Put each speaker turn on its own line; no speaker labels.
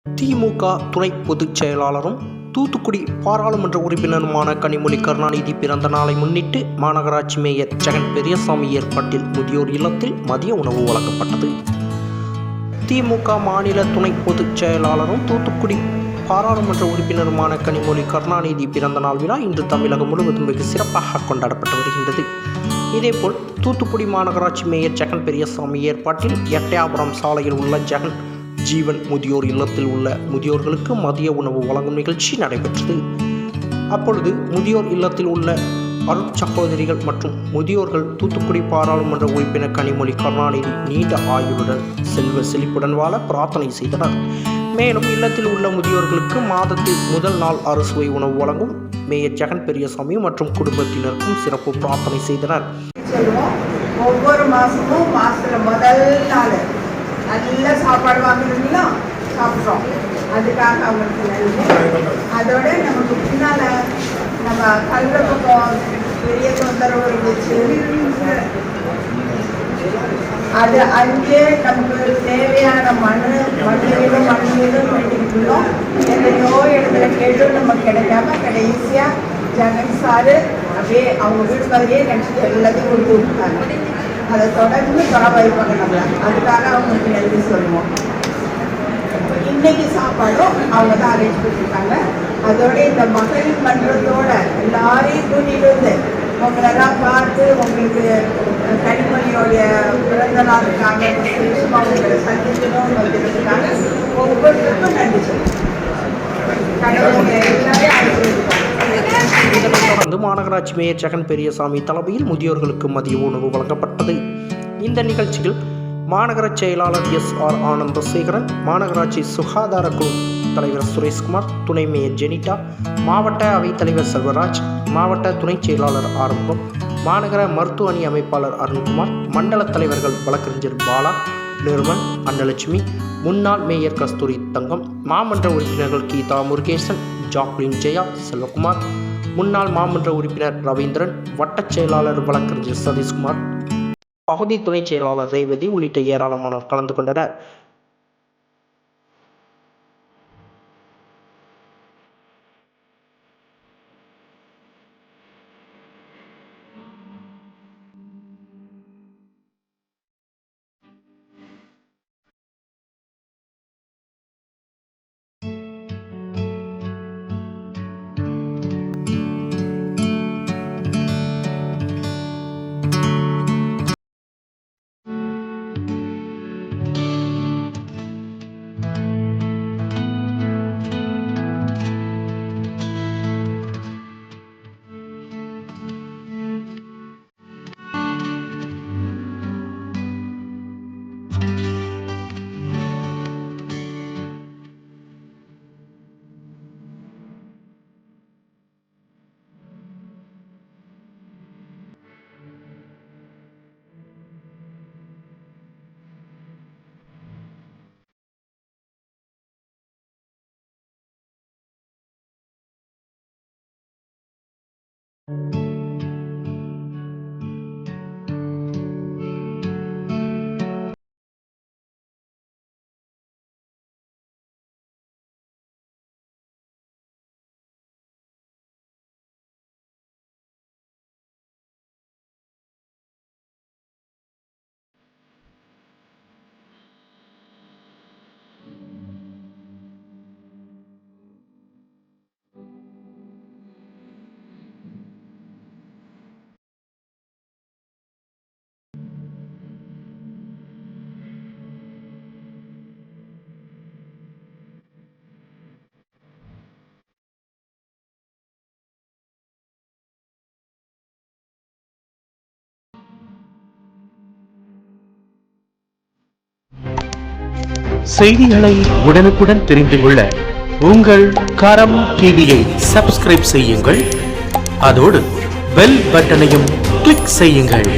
திமுக துணை பொதுச் செயலாளரும் தூத்துக்குடி பாராளுமன்ற உறுப்பினருமான கனிமொழி கருணாநிதி பிறந்த நாளை முன்னிட்டு மாநகராட்சி மேயர் ஜெகன் பெரியசாமி ஏற்பாட்டில் முதியோர் இல்லத்தில் மதிய உணவு வழங்கப்பட்டது. திமுக மாநில துணை பொதுச் செயலாளரும் தூத்துக்குடி பாராளுமன்ற உறுப்பினருமான கனிமொழி கருணாநிதி பிறந்த நாள் விழா இன்று தமிழகம் முழுவதும் வெகு சிறப்பாக கொண்டாடப்பட்டு வருகின்றது. இதேபோல் தூத்துக்குடி மாநகராட்சி மேயர் ஜெகன் பெரியசாமி ஏற்பாட்டில் எட்டயாபுரம் சாலையில் உள்ள ஜெகன் ஜீவன் முதியோர் இல்லத்தில் உள்ள முதியோர்களுக்கு மதிய உணவு வழங்கும் நிகழ்ச்சி நடைபெற்றது. அப்பொழுது முதியோர் இல்லத்தில் உள்ள அருட்சகோதரிகள் மற்றும் முதியோர்கள் தூத்துக்குடி பாராளுமன்ற உறுப்பினர் கனிமொழி கருணாநிதி நீண்ட ஆயுளுடன் செல்வ செழிப்புடன் வாழ பிரார்த்தனை செய்தனர். மேலும் இல்லத்தில் உள்ள முதியோர்களுக்கு மாதத்தில் முதல் நாள் அறுசுவை உணவு வழங்கும் மேயர் ஜெகன் பெரியசாமி மற்றும் குடும்பத்தினருக்கும் சிறப்பு பிரார்த்தனை செய்தனர்.
ஒவ்வொரு மாசமும் மாசத்துல முதல் நாள் நல்ல சாப்பாடு வாங்குறீங்களா சாப்பிட்றோம், அதுக்காக அவங்களுக்கு நன்றி. அதோட நமக்கு பின்னால நம்ம கல்ற பக்கம் பெரிய தொந்தரவு இருந்துச்சு, அது அங்கே நமக்கு தேவையான மண்ணிலும் வேண்டிக்கிட்டோம். எத்தனையோ இடத்துல கேட்டும் நம்ம கிடைக்காம கடைசியா ஜெகன் சாரு அப்படியே அவங்க வீடு மாதிரியே நினைச்சிட்டு எல்லாத்தையும் கொடுத்து விட்டாங்க. அதை தொடர்ந்து பராமரிப்பாங்க நம்மள, அதுக்காக அவங்களுக்கு நன்றி சொல்லுவோம். இன்னைக்கு சாப்பாடும் அவங்க தான் அரேஞ்ச் பண்ணியிருக்காங்க. அதோட இந்த மகளிர் மன்றத்தோட எல்லாரையும் கூட்டிட்டு வந்து உங்களெல்லாம் பார்த்து உங்களுக்கு கனிமொழியோடைய பிறந்த நாளுக்காக அவங்களை சந்திக்கணும்னு வந்ததுக்காக ஒவ்வொருத்தருக்கும் நன்றி சொல்லுவோம். கடவுளுடைய எல்லாரையும் ஆசீர்வதிப்பாங்க.
தொடர்ந்து மாநகராட்சி மேயர் ஜெகன் பெரியசாமி தலைமையில் முதியோர்களுக்கு மதிய உணவு வழங்கப்பட்டது. இந்த நிகழ்ச்சியில் மாநகர செயலாளர் எஸ்.ஆர். ஆனந்தசேகரன், மாநகராட்சி சுகாதார குழு தலைவர் சுரேஷ்குமார், துணை மேயர் ஜெனிட்டா, மாவட்ட அவைத்தலைவர் செல்வராஜ், மாவட்ட துணை செயலாளர் ஆறுமுகம், மாநகர மருத்துவ அணி அமைப்பாளர் அருண்குமார், மண்டல தலைவர்கள் வழக்கறிஞர் பாலா, நிர்மல், அன்னலட்சுமி, முன்னாள் மேயர் கஸ்தூரி தங்கம், மாமன்ற உறுப்பினர்கள் கீதா முருகேசன், ஜாக்லின் ஜெயா, செல்வகுமார், முன்னாள் மாமன்ற உறுப்பினர் ரவீந்திரன், வட்டச் செயலாளர் வழக்கறிஞர் சதீஷ்குமார், பகுதி துணை செயலாளர் ரேவதி உள்ளிட்ட ஏராளமானோர் கலந்து கொண்டனர்.
செய்திகளை உடனுக்குடன் தெரிந்து கொள்ள உங்கள் கரம் டிவியை சப்ஸ்கிரைப் செய்யுங்கள். அதோடு பெல் பட்டனையும் கிளிக் செய்யுங்கள்.